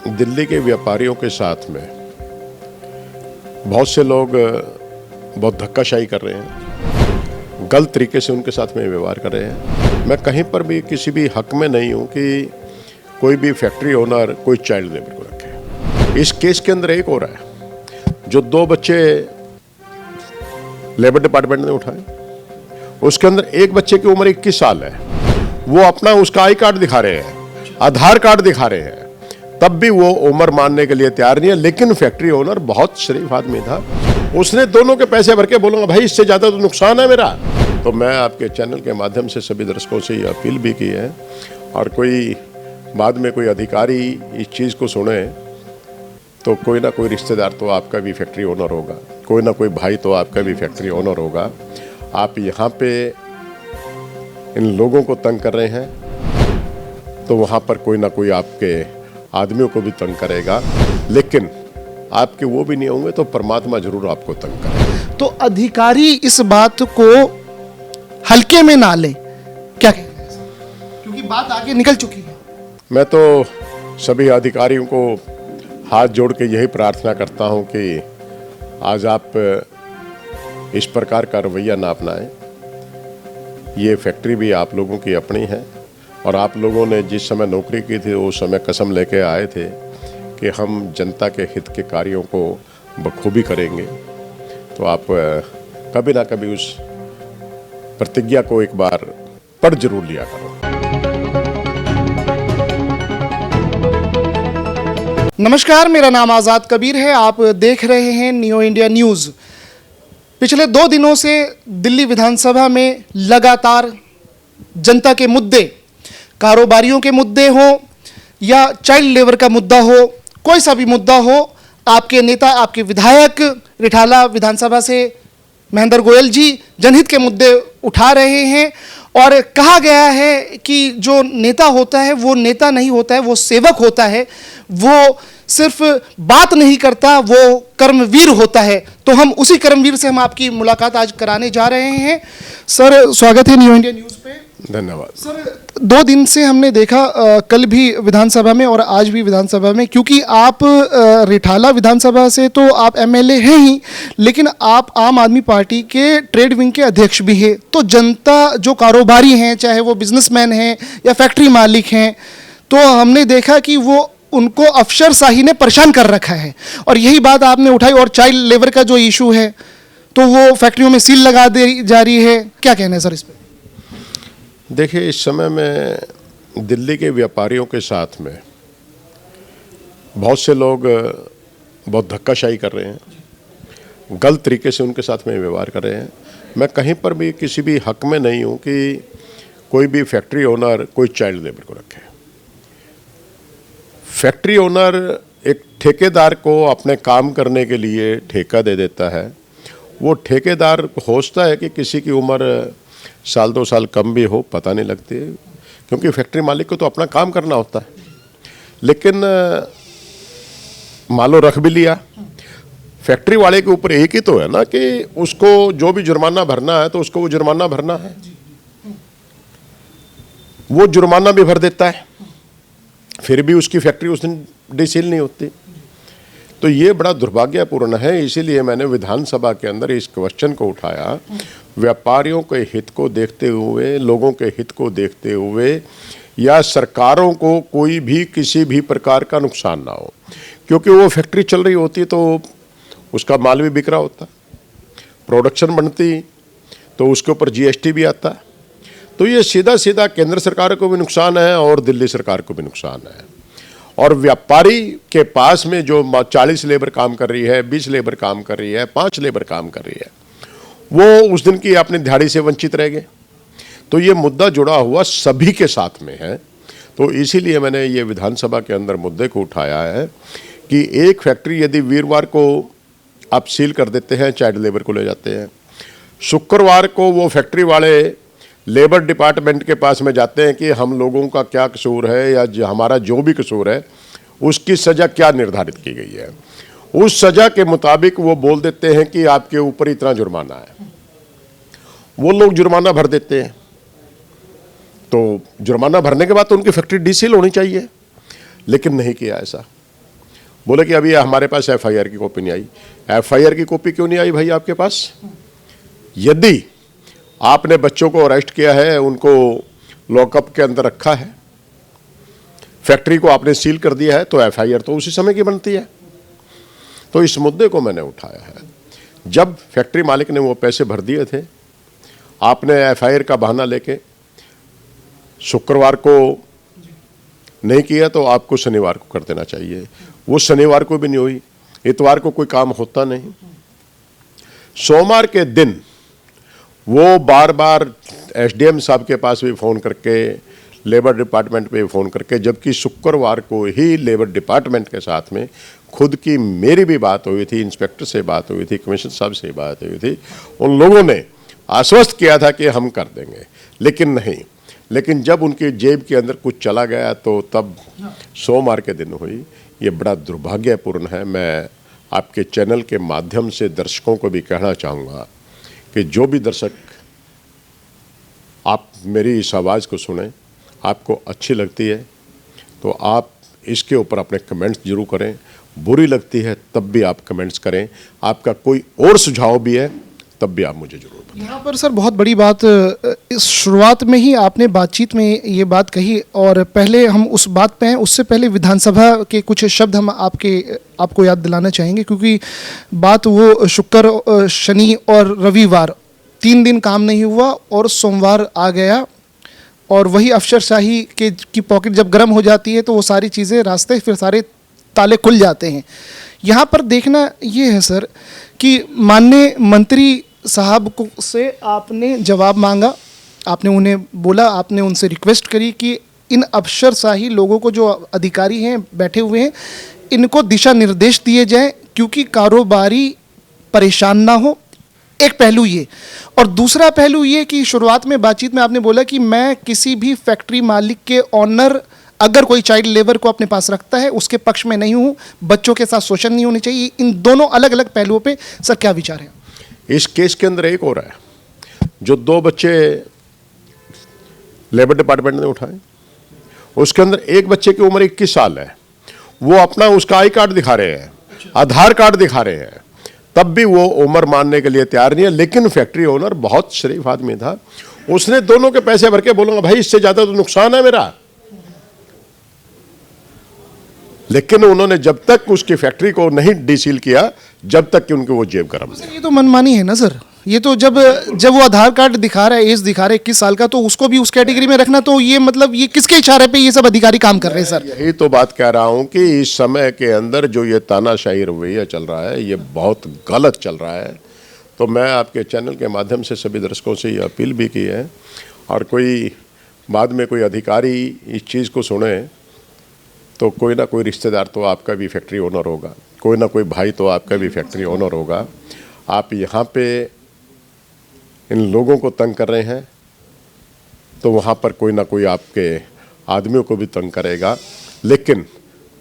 दिल्ली के व्यापारियों के साथ में बहुत से लोग बहुत धक्काशाही कर रहे हैं, गलत तरीके से उनके साथ में व्यवहार कर रहे हैं। मैं कहीं पर भी किसी भी हक में नहीं हूं कि कोई भी फैक्ट्री ओनर कोई चाइल्ड लेबर को रखे। इस केस के अंदर एक हो रहा है, जो 2 बच्चे लेबर डिपार्टमेंट ने उठाए, उसके अंदर एक बच्चे की उम्र 21 साल है। वो अपना उसका आई कार्ड दिखा रहे हैं, आधार कार्ड दिखा रहे हैं, तब भी वो उम्र मानने के लिए तैयार नहीं है। लेकिन फैक्ट्री ओनर बहुत शरीफ आदमी था, उसने दोनों के पैसे भर के बोलूंगा भाई इससे ज्यादा तो नुकसान है मेरा। तो मैं आपके चैनल के माध्यम से सभी दर्शकों से ये अपील भी की है, और कोई बाद में कोई अधिकारी इस चीज़ को सुने तो कोई ना कोई रिश्तेदार तो आपका भी फैक्ट्री ओनर होगा, कोई ना कोई भाई तो आपका भी फैक्ट्री ओनर होगा। आप यहाँ पे इन लोगों को तंग कर रहे हैं तो वहाँ पर कोई ना कोई आपके आदमियों को भी तंग करेगा, लेकिन आपके वो भी नहीं होंगे तो परमात्मा जरूर आपको तंग करेगा। तो अधिकारी इस बात को हल्के में ना लें, क्या कहते हैं, क्योंकि बात आगे निकल चुकी है। मैं तो सभी अधिकारियों को हाथ जोड़ के यही प्रार्थना करता हूं कि आज आप इस प्रकार का रवैया ना अपनाएं। ये फैक्ट्री भी आप लोगों की अपनी है, और आप लोगों ने जिस समय नौकरी की थी उस समय कसम लेके आए थे कि हम जनता के हित के कार्यों को बखूबी करेंगे। तो आप कभी ना कभी उस प्रतिज्ञा को एक बार पढ़ जरूर लिया करो। नमस्कार, मेरा नाम आज़ाद कबीर है। आप देख रहे हैं न्यू इंडिया न्यूज़। पिछले 2 दिनों से दिल्ली विधानसभा में लगातार जनता के मुद्दे, कारोबारियों के मुद्दे हो या चाइल्ड लेबर का मुद्दा हो, कोई सा भी मुद्दा हो, आपके नेता, आपके विधायक रिठाला विधानसभा से महेंद्र गोयल जी जनहित के मुद्दे उठा रहे हैं। और कहा गया है कि जो नेता होता है वो नेता नहीं होता है, वो सेवक होता है, वो सिर्फ बात नहीं करता, वो कर्मवीर होता है। तो हम उसी कर्मवीर से हम आपकी मुलाकात आज कराने जा रहे हैं। सर, स्वागत है न्यू इंडिया न्यूज़ पे। धन्यवाद। सर, 2 दिन से हमने देखा, कल भी विधानसभा में और आज भी विधानसभा में, क्योंकि आप रिठाला विधानसभा से तो आप एमएलए हैं ही, लेकिन आप आम आदमी पार्टी के ट्रेड विंग के अध्यक्ष भी हैं। तो जनता, जो कारोबारी हैं, चाहे वो बिजनेसमैन हैं या फैक्ट्री मालिक हैं, तो हमने देखा कि वो उनको अफसरशाही ने परेशान कर रखा है। और यही बात आपने उठाई, और चाइल्ड लेबर का जो इशू है तो वो फैक्ट्रियों में सील लगा दी जा रही है। क्या कहना है सर इस पर? देखिए, इस समय में दिल्ली के व्यापारियों के साथ में बहुत से लोग बहुत धक्काशाही कर रहे हैं, गलत तरीके से उनके साथ में व्यवहार कर रहे हैं। मैं कहीं पर भी किसी भी हक में नहीं हूं कि कोई भी फैक्ट्री ओनर कोई चाइल्ड लेबर को रखे। फैक्ट्री ओनर एक ठेकेदार को अपने काम करने के लिए ठेका दे देता है। वो ठेकेदार सोचता है कि किसी की उम्र साल 2 साल कम भी हो, पता नहीं लगती, क्योंकि फैक्ट्री मालिक को तो अपना काम करना होता है। लेकिन मान लो रख भी लिया, फैक्ट्री वाले के ऊपर एक ही तो है ना कि उसको जो भी जुर्माना भरना है तो उसको वो जुर्माना भरना है। वो जुर्माना भी भर देता है, फिर भी उसकी फैक्ट्री उस दिन डीसील नहीं होती। तो ये बड़ा दुर्भाग्यपूर्ण है। इसीलिए मैंने विधानसभा के अंदर इस क्वेश्चन को उठाया, व्यापारियों के हित को देखते हुए, लोगों के हित को देखते हुए, या सरकारों को कोई भी किसी भी प्रकार का नुकसान ना हो, क्योंकि वो फैक्ट्री चल रही होती तो उसका माल भी बिक रहा होता, प्रोडक्शन बनती तो उसके ऊपर जीएसटी भी आता। तो ये सीधा सीधा केंद्र सरकार को भी नुकसान है और दिल्ली सरकार को भी नुकसान है। और व्यापारी के पास में जो 40 लेबर काम कर रही है, 20 लेबर काम कर रही है, 5 लेबर काम कर रही है, वो उस दिन की अपनी दिहाड़ी से वंचित रह गए। तो ये मुद्दा जुड़ा हुआ सभी के साथ में है। तो इसीलिए मैंने ये विधानसभा के अंदर मुद्दे को उठाया है कि एक फैक्ट्री यदि वीरवार को आप सील कर देते हैं, चाइल्ड लेबर को ले जाते हैं, शुक्रवार को वो फैक्ट्री वाले लेबर डिपार्टमेंट के पास में जाते हैं कि हम लोगों का क्या कसूर है या हमारा जो भी कसूर है उसकी सज़ा क्या निर्धारित की गई है, उस सज़ा के मुताबिक वो बोल देते हैं कि आपके ऊपर इतना जुर्माना है। वो लोग जुर्माना भर देते हैं। तो जुर्माना भरने के बाद तो उनकी फैक्ट्री डीसील होनी चाहिए, लेकिन नहीं किया ऐसा। बोले कि अभी हमारे पास एफआईआर की कॉपी नहीं आई। एफआईआर की कॉपी क्यों नहीं आई भाई आपके पास? यदि आपने बच्चों को अरेस्ट किया है, उनको लॉकअप के अंदर रखा है, फैक्ट्री को आपने सील कर दिया है, तो एफआईआर तो उसी समय की बनती है। तो इस मुद्दे को मैंने उठाया है। जब फैक्ट्री मालिक ने वो पैसे भर दिए थे, आपने एफआईआर का बहाना लेके शुक्रवार को नहीं किया, तो आपको शनिवार को कर देना चाहिए। वो शनिवार को भी नहीं हुई, इतवार को कोई काम होता नहीं, सोमवार के दिन वो बार बार एसडीएम साहब के पास भी फ़ोन करके, लेबर डिपार्टमेंट पे फ़ोन करके, जबकि शुक्रवार को ही लेबर डिपार्टमेंट के साथ में खुद की मेरी भी बात हुई थी, इंस्पेक्टर से बात हुई थी, कमिश्नर साहब से बात हुई थी, उन लोगों ने आश्वस्त किया था कि हम कर देंगे, लेकिन नहीं। लेकिन जब उनकी जेब के अंदर कुछ चला गया तो तब सोमवार के दिन हुई। ये बड़ा दुर्भाग्यपूर्ण है। मैं आपके चैनल के माध्यम से दर्शकों को भी कहना चाहूँगा कि जो भी दर्शक आप मेरी इस आवाज़ को सुने, आपको अच्छी लगती है तो आप इसके ऊपर अपने कमेंट्स जरूर करें। बुरी लगती है तब भी आप कमेंट्स करें। आपका कोई और सुझाव भी है तब भी आप मुझे जरूर बताएं। यहाँ पर सर बहुत बड़ी बात, इस शुरुआत में ही आपने बातचीत में ये बात कही, और पहले हम उस बात पे हैं, उससे पहले विधानसभा के कुछ शब्द हम आपको याद दिलाना चाहेंगे, क्योंकि बात वो शुक्र, शनि और रविवार 3 दिन काम नहीं हुआ और सोमवार आ गया, और वही अफसरशाही की पॉकेट जब गर्म हो जाती है तो वो सारी चीज़ें, रास्ते, फिर सारे ताले खुल जाते हैं। यहाँ पर देखना ये है सर कि माननीय मंत्री साहब को से आपने जवाब मांगा, आपने उन्हें बोला, आपने उनसे रिक्वेस्ट करी कि इन अफसरशाही लोगों को, जो अधिकारी हैं बैठे हुए हैं, इनको दिशा निर्देश दिए जाएं क्योंकि कारोबारी परेशान ना हो। एक पहलू ये, और दूसरा पहलू ये कि शुरुआत में बातचीत में आपने बोला कि मैं किसी भी फैक्ट्री मालिक के ऑनर, अगर कोई चाइल्ड लेबर को अपने पास रखता है, उसके पक्ष में नहीं हूँ, बच्चों के साथ शोषण नहीं होनी चाहिए। इन दोनों अलग अलग पहलुओं पे सर क्या विचार है? इस केस के अंदर एक और है, जो 2 बच्चे लेबर डिपार्टमेंट ने उठाए, उसके अंदर एक बच्चे की उम्र 21 साल है। वो अपना उसका आई कार्ड दिखा रहे हैं, आधार कार्ड दिखा रहे हैं, तब भी वो उम्र मानने के लिए तैयार नहीं है। लेकिन फैक्ट्री ओनर बहुत शरीफ आदमी था, उसने दोनों के पैसे भर के बोलूंगा भाई इससे ज्यादा तो नुकसान है मेरा। लेकिन उन्होंने जब तक उसकी फैक्ट्री को नहीं डीसील किया, जब तक कि उनकी वो जेब गर्म सर ये तो मनमानी है ना सर। ये तो जब वो आधार कार्ड दिखा रहा है, एज दिखा रहा है 21 साल का, तो उसको भी उस कैटेगरी में रखना, तो ये मतलब ये किसके इशारे पे ये सब अधिकारी काम कर रहे हैं सर? यही तो बात कह रहा हूं कि इस समय के अंदर जो ये तानाशाही रवैया चल रहा है, ये बहुत गलत चल रहा है। तो मैं आपके चैनल के माध्यम से सभी दर्शकों से ये अपील भी की है, और कोई बाद में कोई अधिकारी इस चीज़ को सुने तो कोई ना कोई रिश्तेदार तो आपका भी फैक्ट्री ओनर होगा, कोई ना कोई भाई तो आपका भी फैक्ट्री ओनर होगा। आप यहाँ पे इन लोगों को तंग कर रहे हैं तो वहाँ पर कोई ना कोई आपके आदमियों को भी तंग करेगा, लेकिन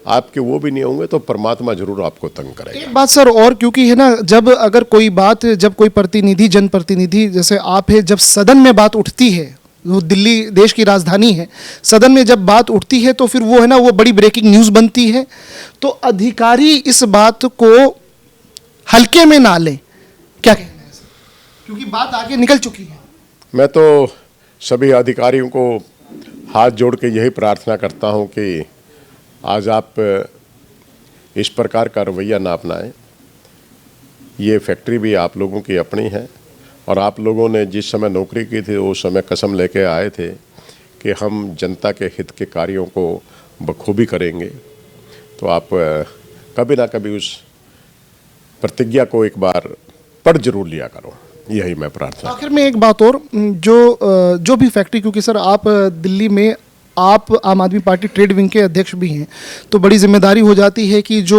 आपके वो भी नहीं होंगे तो परमात्मा जरूर आपको तंग करेगा। एक बात सर और, क्योंकि है ना, जब अगर कोई बात, जब कोई प्रतिनिधि, जनप्रतिनिधि जैसे आप है, जब सदन में बात उठती है, वो दिल्ली देश की राजधानी है, सदन में जब बात उठती है तो फिर वो है ना, वो बड़ी ब्रेकिंग न्यूज़ बनती है, तो अधिकारी इस बात को हल्के में ना लें। क्या कहना है सर, क्योंकि बात आगे निकल चुकी है। मैं तो सभी अधिकारियों को हाथ जोड़ के यही प्रार्थना करता हूं कि आज आप इस प्रकार का रवैया ना अपनाएं। ये फैक्ट्री भी आप लोगों की अपनी है, और आप लोगों ने जिस समय नौकरी की थी उस समय कसम लेके आए थे कि हम जनता के हित के कार्यों को बखूबी करेंगे। तो आप कभी ना कभी उस प्रतिज्ञा को एक बार पढ़ जरूर लिया करो, यही मैं प्रार्थना। आखिर में एक बात और, जो भी फैक्ट्री, क्योंकि सर आप दिल्ली में, आप आम आदमी पार्टी ट्रेड विंग के अध्यक्ष भी हैं, तो बड़ी जिम्मेदारी हो जाती है कि जो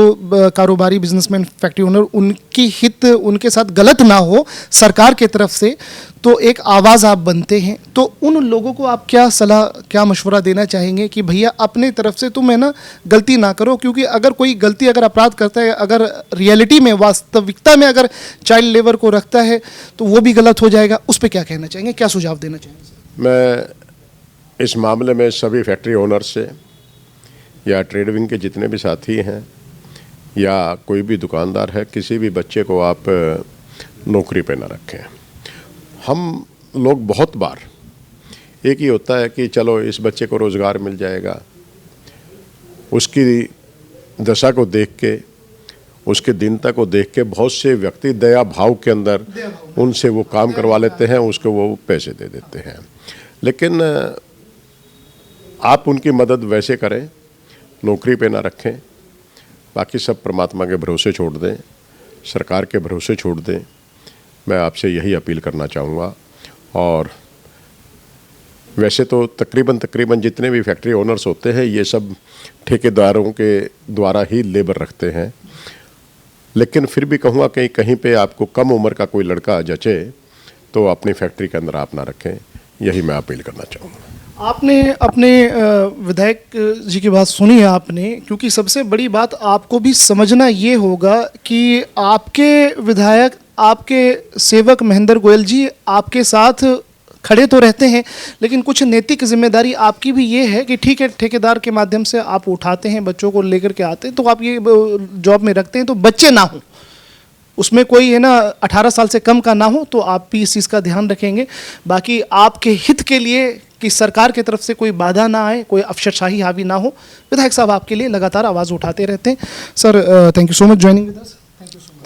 कारोबारी बिजनेसमैन, फैक्ट्री ओनर, उनकी हित उनके साथ गलत ना हो सरकार के तरफ से, तो एक आवाज़ आप बनते हैं। तो उन लोगों को आप क्या सलाह, क्या मशवरा देना चाहेंगे कि भैया अपने तरफ से तुम है ना गलती ना करो, क्योंकि अगर कोई गलती, अगर अपराध करता है, अगर रियलिटी में, वास्तविकता में अगर चाइल्ड लेबर को रखता है तो वो भी गलत हो जाएगा। उस पर क्या कहना चाहेंगे, क्या सुझाव देना चाहेंगे? मैं इस मामले में सभी फैक्ट्री ओनर से या ट्रेड विंग के जितने भी साथी हैं, या कोई भी दुकानदार है, किसी भी बच्चे को आप नौकरी पे ना रखें। हम लोग बहुत बार एक ही होता है कि चलो इस बच्चे को रोज़गार मिल जाएगा, उसकी दशा को देख के, उसके दीनता को देख के बहुत से व्यक्ति दया भाव के अंदर उनसे वो काम करवा लेते हैं, उसको वो पैसे दे देते हैं। लेकिन आप उनकी मदद वैसे करें, नौकरी पे ना रखें, बाकी सब परमात्मा के भरोसे छोड़ दें, सरकार के भरोसे छोड़ दें। मैं आपसे यही अपील करना चाहूँगा। और वैसे तो तकरीबन जितने भी फैक्ट्री ओनर्स होते हैं ये सब ठेकेदारों के द्वारा ही लेबर रखते हैं, लेकिन फिर भी कहूँगा कहीं कहीं पे आपको कम उम्र का कोई लड़का जचे तो अपनी फैक्ट्री के अंदर आप ना रखें, यही मैं अपील करना चाहूँगा। आपने अपने विधायक जी की बात सुनी है आपने, क्योंकि सबसे बड़ी बात आपको भी समझना ये होगा कि आपके विधायक, आपके सेवक महेंद्र गोयल जी आपके साथ खड़े तो रहते हैं, लेकिन कुछ नैतिक जिम्मेदारी आपकी भी ये है कि ठीक है, ठेकेदार के माध्यम से आप उठाते हैं, बच्चों को लेकर के आते हैं, तो आप ये जॉब में रखते हैं तो बच्चे ना हो, उसमें कोई है ना 18 साल से कम का ना हो, तो आप भी इस चीज़ का ध्यान रखेंगे। बाकी आपके हित के लिए कि सरकार की तरफ से कोई बाधा ना आए, कोई अफसरशाही हावी ना हो, विधायक साहब आपके लिए लगातार आवाज़ उठाते रहते हैं। Sir, thank you so much joining with us.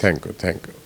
Thank you.